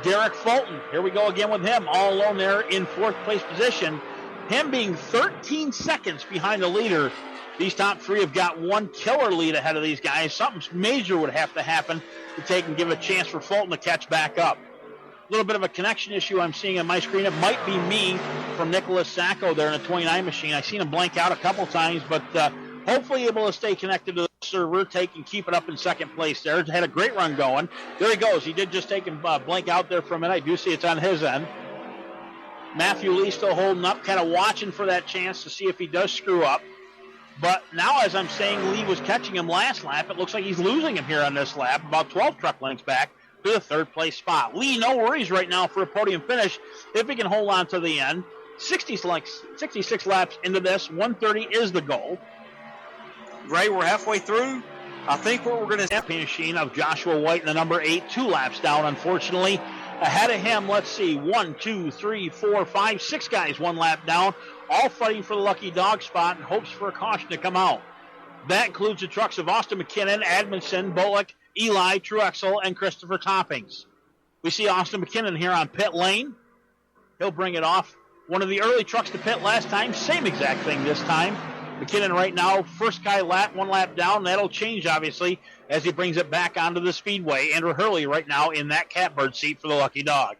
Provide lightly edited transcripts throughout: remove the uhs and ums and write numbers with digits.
Derek Fulton. Here we go again with him, all alone there in fourth place position. Him being 13 seconds behind the leader. These top three have got one killer lead ahead of these guys. Something major would have to happen to take and give a chance for Fulton to catch back up. A little bit of a connection issue I'm seeing on my screen. It might be me from Nicholas Sacco there in the 29 machine. I've seen him blank out a couple times, but hopefully able to stay connected to the server, take and keep it up in second place there. Had a great run going. There he goes. He did just take and blank out there for a minute. I do see it's on his end. Matthew Lee still holding up, kind of watching for that chance to see if he does screw up. But now, as I'm saying, Lee was catching him last lap. It looks like he's losing him here on this lap, about 12 truck lengths back to the third place spot. Lee, no worries right now for a podium finish if he can hold on to the end. 66 laps into this. 130 is the goal. Ray, we're halfway through. I think what we're going to see machine of Joshua White in the number 8, 2 laps down, unfortunately. Ahead of him, let's see, 1, 2, 3, 4, 5, 6 guys 1 lap down, all fighting for the lucky dog spot and hopes for a caution to come out. That includes the trucks of Austin McKinnon, Admonson, Bullock, Eli, Truexel, and Christopher Toppings. We see Austin McKinnon here on pit lane. He'll bring it off. One of the early trucks to pit last time, same exact thing this time. McKinnon right now, first guy lap, 1 lap down. That'll change, obviously, as he brings it back onto the speedway. Andrew Hurley right now in that catbird seat for the lucky dog.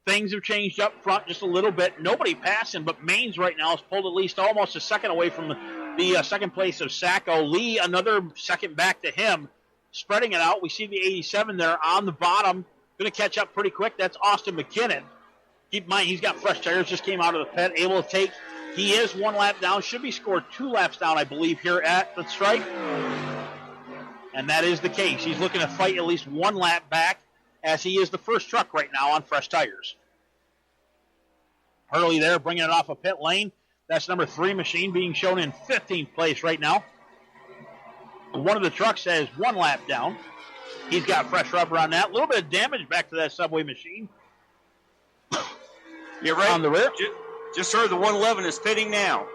Things have changed up front just a little bit. Nobody passing, but Maines right now has pulled at least almost a second away from the second place of Sacco. Lee, another second back to him, spreading it out. We see the 87 there on the bottom. Going to catch up pretty quick. That's Austin McKinnon. Keep in mind, he's got fresh tires, just came out of the pit, able to take. He is 1 lap down, should be scored 2 laps down, I believe, here at the stripe. And that is the case. He's looking to fight at least 1 lap back, as he is the first truck right now on fresh tires. Hurley there, bringing it off a pit lane. That's number 3 machine being shown in 15th place right now. One of the trucks has 1 lap down. He's got fresh rubber on that. A little bit of damage back to that subway machine. You're right. On the rear. Just heard the 111 is pitting now.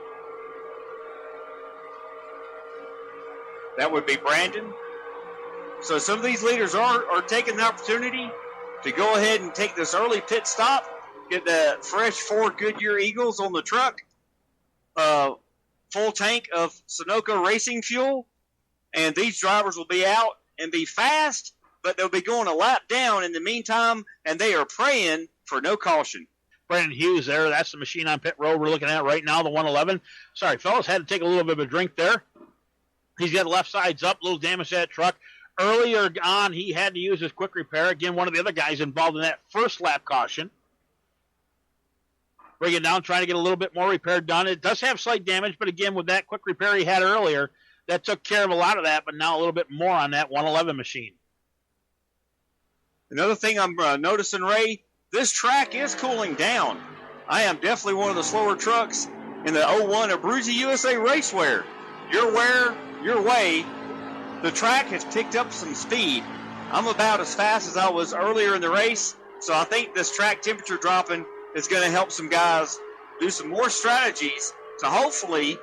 That would be Brandon. So some of these leaders are taking the opportunity to go ahead and take this early pit stop, get the fresh 4 Goodyear Eagles on the truck, full tank of Sunoco racing fuel, and these drivers will be out and be fast, but they'll be going a lap down in the meantime, and they are praying for no caution. Brandon Hughes there. That's the machine on pit road we're looking at right now, the 111. Sorry, fellas, had to take a little bit of a drink there. He's got left sides up, a little damage to that truck. Earlier on, he had to use his quick repair. Again, one of the other guys involved in that first lap caution. Bring it down, trying to get a little bit more repair done. It does have slight damage, but again, with that quick repair he had earlier, that took care of a lot of that, but now a little bit more on that 111 machine. Another thing I'm noticing, Ray, this track is cooling down. I am definitely one of the slower trucks in the 01 Abruzzi USA Racewear. Your way, the track has picked up some speed. I'm about as fast as I was earlier in the race, so I think this track temperature dropping is going to help some guys do some more strategies to hopefully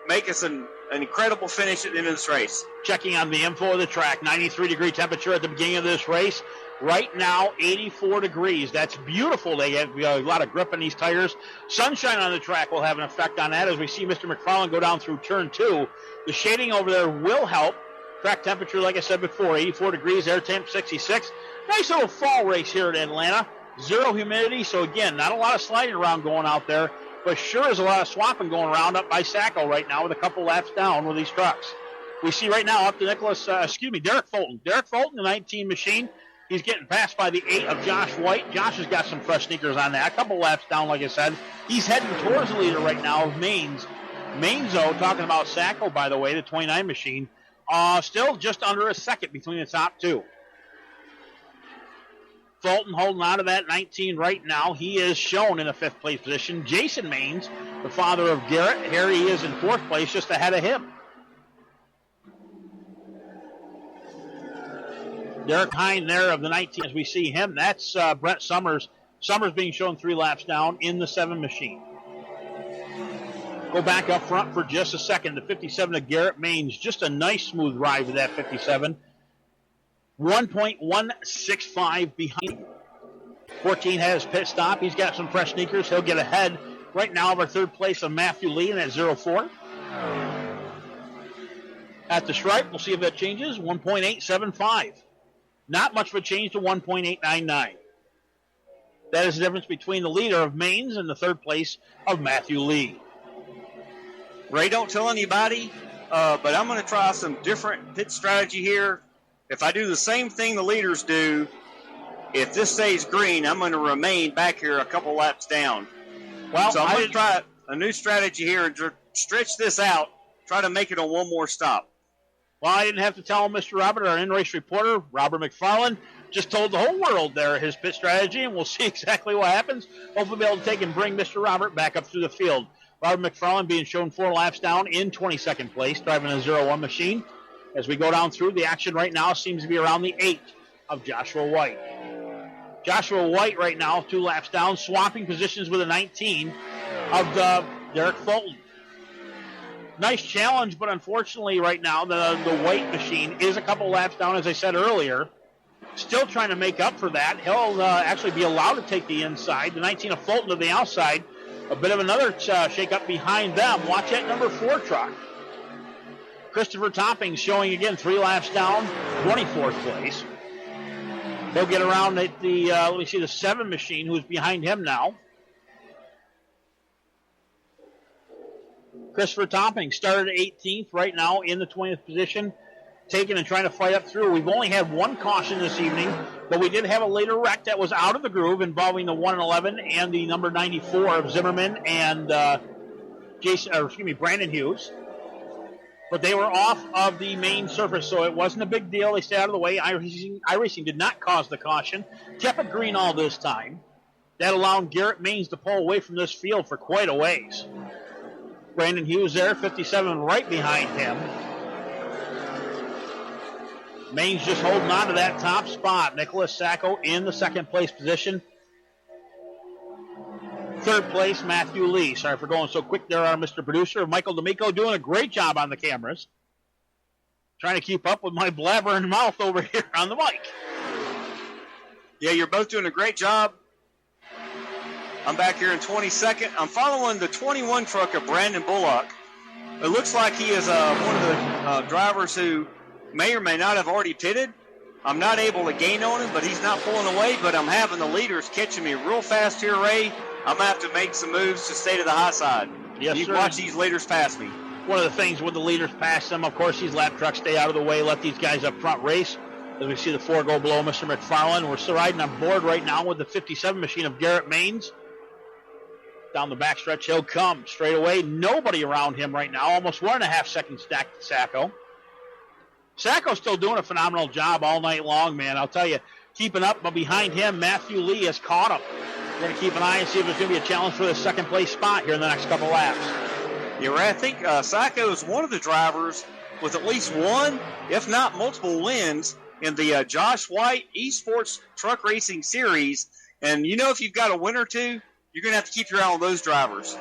make us an incredible finish at the end of this race. Checking on the info of the track, 93-degree temperature at the beginning of this race. Right now, 84 degrees. That's beautiful. They have a lot of grip in these tires. Sunshine on the track will have an effect on that as we see Mr. McFarland go down through turn 2. The shading over there will help. Track temperature, like I said before, 84 degrees, air temp 66. Nice little fall race here in Atlanta. Zero humidity, so again, not a lot of sliding around going out there, but sure is a lot of swapping going around up by Sacco right now with a couple laps down with these trucks. We see right now up to Derek Fulton. Derek Fulton, the 19 machine. He's getting passed by the 8 of Josh White. Josh has got some fresh sneakers on that. A couple laps down, like I said. He's heading towards the leader right now of Maines. Maines, though, talking about Sacco, by the way, the 29 machine, still just under a second between the top 2. Fulton holding on to that 19 right now. He is shown in a 5th place position. Jason Maines, the father of Garrett, here he is in 4th place, just ahead of him. Derek Hine there of the 19 as we see him. That's Brett Summers. Summers being shown 3 laps down in the 7 machine. Go back up front for just a second. The 57 of Garrett Maines. Just a nice smooth ride with that 57. 1.165 behind. 14 has pit stop. He's got some fresh sneakers. He'll get ahead right now of our third place of Matthew Lee in that 0-4. At the stripe, we'll see if that changes. 1.875. Not much of a change to 1.899. That is the difference between the leader of Maines and the third place of Matthew Lee. Ray, don't tell anybody, but I'm going to try some different pit strategy here. If I do the same thing the leaders do, if this stays green, I'm going to remain back here a couple laps down. Well, so I'm going to try a new strategy here and stretch this out, try to make it on one more stop. Well, I didn't have to tell Mr. Robert, our in-race reporter, Robert McFarland, just told the whole world there his pit strategy, and we'll see exactly what happens. Hopefully be able to take and bring Mr. Robert back up through the field. Robert McFarland being shown 4 laps down in 22nd place, driving a 0-1 machine. As we go down through, the action right now seems to be around the 8 of Joshua White. Joshua White right now, 2 laps down, swapping positions with a 19 of Derek Fulton. Nice challenge, but unfortunately right now the White machine is a couple laps down, as I said earlier. Still trying to make up for that. He'll actually be allowed to take the inside. The 19 of Fulton to the outside. A bit of another shake-up behind them. Watch that number 4 truck. Christopher Topping showing again 3 laps down, 24th place. He'll get around at the, the 7 machine who's behind him now. Christopher Topping started 18th right now in the 20th position, taking and trying to fight up through. We've only had 1 caution this evening, but we did have a later wreck that was out of the groove involving the 1 and 11 and the number 94 of Zimmerman and Brandon Hughes. But they were off of the main surface, so it wasn't a big deal. They stayed out of the way. iRacing did not cause the caution. Kept it green all this time. That allowed Garrett Maines to pull away from this field for quite a ways. Brandon Hughes there, 57 right behind him. Maines just holding on to that top spot. Nicholas Sacco in the 2nd place position. 3rd place, Matthew Lee. Sorry for going so quick there, our Mr. Producer. Michael D'Amico doing a great job on the cameras. Trying to keep up with my blabbering mouth over here on the mic. Yeah, you're both doing a great job. I'm back here in 22nd. I'm following the 21 truck of Brandon Bullock. It looks like he is one of the drivers who may or may not have already pitted. I'm not able to gain on him, but he's not pulling away. But I'm having the leaders catching me real fast here, Ray. I'm going to have to make some moves to stay to the high side. Yes, you sir. Watch these leaders pass me. One of the things with the leaders pass them, of course, these lap trucks stay out of the way, let these guys up front race. As we see the 4 go below Mr. McFarland. We're still riding on board right now with the 57 machine of Garrett Maines. Down the backstretch, he'll come straight away. Nobody around him right now. Almost 1.5 seconds stacked to Sacco. Sacco's still doing a phenomenal job all night long, man. I'll tell you, keeping up, but behind him, Matthew Lee has caught him. We're going to keep an eye and see if there's going to be a challenge for the 2nd place spot here in the next couple laps. Yeah, Ray, I think Sacco is one of the drivers with at least 1, if not multiple wins in the Josh White eSports Truck Racing Series. And you know, if you've got a win or two, you're going to have to keep your eye on those drivers.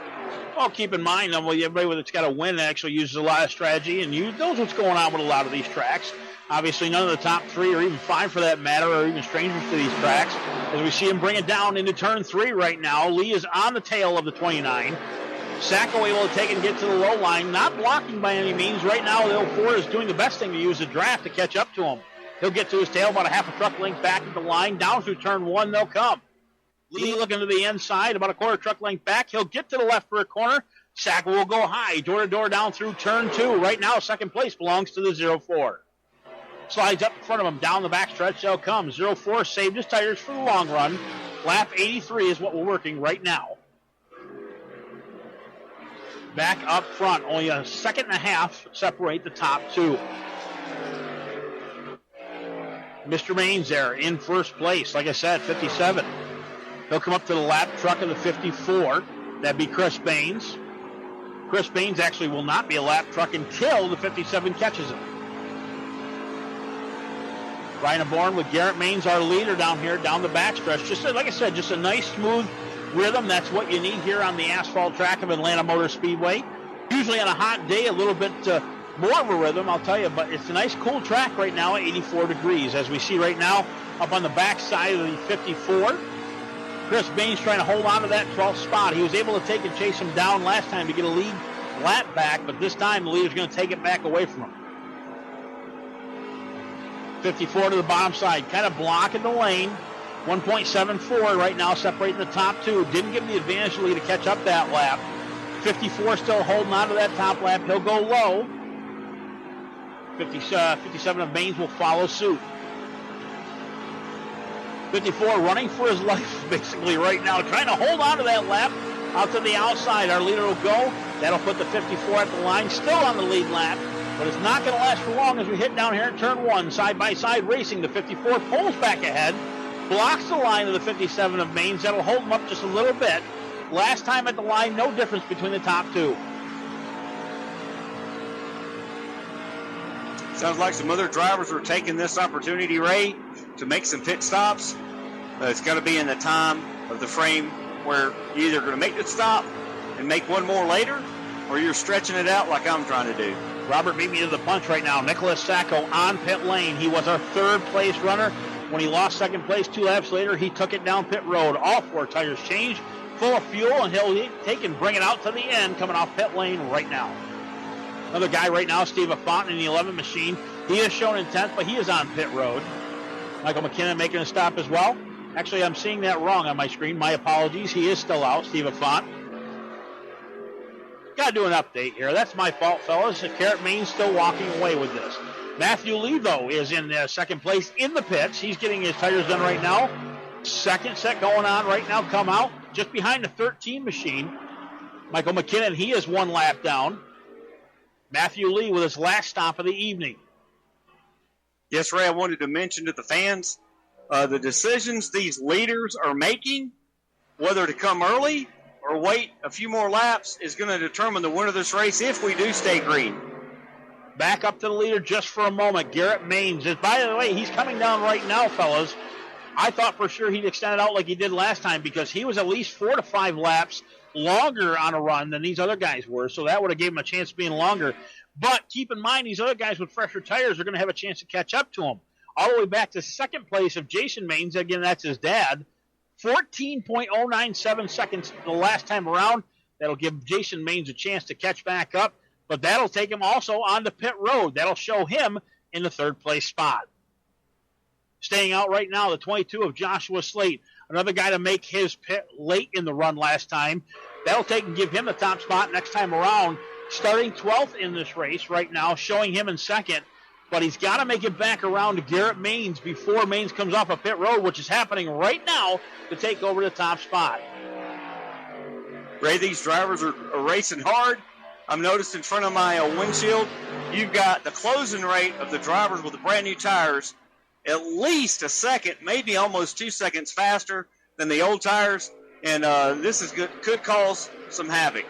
Well, keep in mind, everybody that's got a win actually uses a lot of strategy and knows what's going on with a lot of these tracks. Obviously, none of the top 3 or even 5 for that matter are even strangers to these tracks. As we see him bring it down into turn 3 right now, Lee is on the tail of the 29. Sacco able to take and get to the low line, not blocking by any means. Right now, the 04 is doing the best thing to use the draft to catch up to him. He'll get to his tail about a half a truck length back at the line. Down through turn 1, they'll come. Lee looking to the inside, about a quarter truck length back. He'll get to the left for a corner. Sacco will go high, door to door down through turn 2. Right now, 2nd place belongs to the 04. Slides up in front of him, down the backstretch. They'll come. 04 saved his tires for the long run. Lap 83 is what we're working right now. Back up front, only a 1.5 seconds separate the top 2. Mr. Maines there in 1st place. Like I said, 57. He'll come up to the lap truck of the 54. That'd be Chris Baines. Chris Baines actually will not be a lap truck until the 57 catches him. Ryan Bourne with Garrett Maines, our leader down here, down the backstretch. Just like I said, just a nice, smooth rhythm. That's what you need here on the asphalt track of Atlanta Motor Speedway. Usually on a hot day, a little bit more of a rhythm, I'll tell you, but it's a nice cool track right now at 84 degrees. As we see right now up on the back side of the 54, Chris Baines trying to hold on to that 12th spot. He was able to take and chase him down last time to get a lead lap back, but this time the leader's going to take it back away from him. 54 to the bottom side, kind of blocking the lane. 1.74 right now separating the top two. Didn't give him the advantage to catch up that lap. 54 still holding on to that top lap. He'll go low. 57 of Baines will follow suit. 54 running for his life basically right now, trying to hold on to that lap out to the outside. Our leader will go. That'll put the 54 at the line, still on the lead lap, but it's not going to last for long as we hit down here in turn one. Side-by-side racing. The 54 pulls back ahead, blocks the line of the 57 of Baines. That'll hold him up just a little bit. Last time at the line, no difference between the top two. Sounds like some other drivers are taking this opportunity, Ray, to make some pit stops. It's got to be in the time of the frame where you're either going to make the stop and make one more later, or you're stretching it out like I'm trying to do. Robert beat me to the punch right now. Nicholas Sacco on pit lane. He was our third place runner. When he lost second place 2 laps later, he took it down pit road. All 4 tires changed, full of fuel, and he'll take and bring it out to the end, coming off pit lane right now. Another guy right now, Steve Affont in the 11 machine. He has shown intent, but he is on pit road. Michael McKinnon making a stop as well. Actually, I'm seeing that wrong on my screen. My apologies. He is still out, Steve Affont. Got to do an update here. That's my fault, fellas. Garrett Main's still walking away with this. Matthew Lee, though, is in second place in the pits. He's getting his tires done right now. Second set going on right now. Come out just behind the 13 machine. Michael McKinnon, he is 1 lap down. Matthew Lee with his last stop of the evening. Yes, Ray, I wanted to mention to the fans the decisions these leaders are making, whether to come early or wait a few more laps, is going to determine the winner of this race if we do stay green. Back up to the leader just for a moment. Garrett Maines. By the way, he's coming down right now, fellas. I thought for sure he'd extend it out like he did last time because he was at least 4 to 5 laps longer on a run than these other guys were, so that would have given him a chance of being longer. But keep in mind, these other guys with fresher tires are going to have a chance to catch up to him. All the way back to second place of Jason Maines. Again, that's his dad. 14.097 seconds the last time around. That'll give Jason Maines a chance to catch back up, but that'll take him also on the pit road. That'll show him in the third place spot. Staying out right now, the 22 of Joshua Slate. Another guy to make his pit late in the run last time. That'll take and give him the top spot next time around. Starting 12th in this race right now, showing him in second. But he's got to make it back around to Garrett Maines before Maines comes off a pit road, which is happening right now, to take over the top spot. Ray, these drivers are racing hard. I'm noticed in front of my windshield, you've got the closing rate of the drivers with the brand new tires at least a second, maybe almost 2 seconds faster than the old tires, and this is good, could cause some havoc.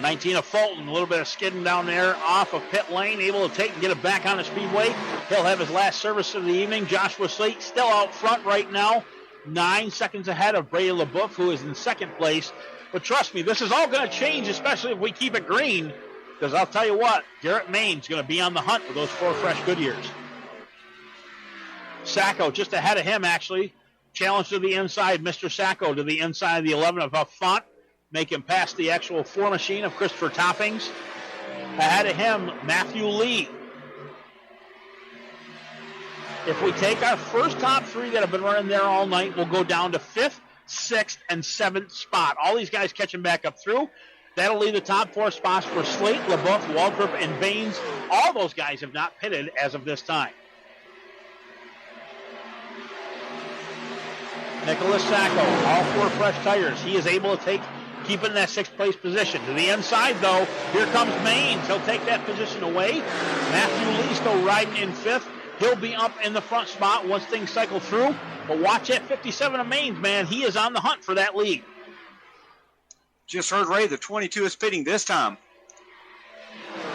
19 of Fulton, a little bit of skidding down there off of pit lane, able to take and get it back on the speedway. He'll have his last service of the evening. Joshua Slate still out front right now, 9 seconds ahead of Brady LaBeouf, who is in second place. But trust me, this is all going to change, especially if we keep it green, because I'll tell you what, Garrett Maines is going to be on the hunt for those 4 fresh Goodyears. Sacco just ahead of him, actually. Challenge to the inside, Mr. Sacco to the inside of the 11 of Affont. Make him pass the actual 4 machine of Christopher Toppings. Ahead of him, Matthew Lee. If we take our first top 3 that have been running there all night, we'll go down to 5th, 6th, and 7th spot. All these guys catching back up through. That'll leave the top 4 spots for Slate, LaBeouf, Waldrop, and Baines. All those guys have not pitted as of this time. Nicholas Sacco, all 4 fresh tires. He is able to keep in that 6th place position. To the inside, though, here comes Maines. He'll take that position away. Matthew Lee still riding in 5th. He'll be up in the front spot once things cycle through. But watch that 57 of Maines, man. He is on the hunt for that lead. Just heard Ray, the 22 is pitting this time.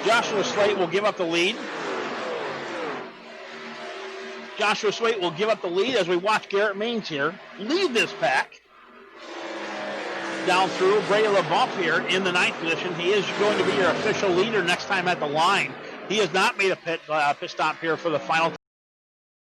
Joshua Slate will give up the lead. Joshua Slate will give up the lead as we watch Garrett Maines here lead this pack. down through. Brady LeBump here in the 9th position. He is going to be your official leader next time at the line. He has not made a pit stop here for the final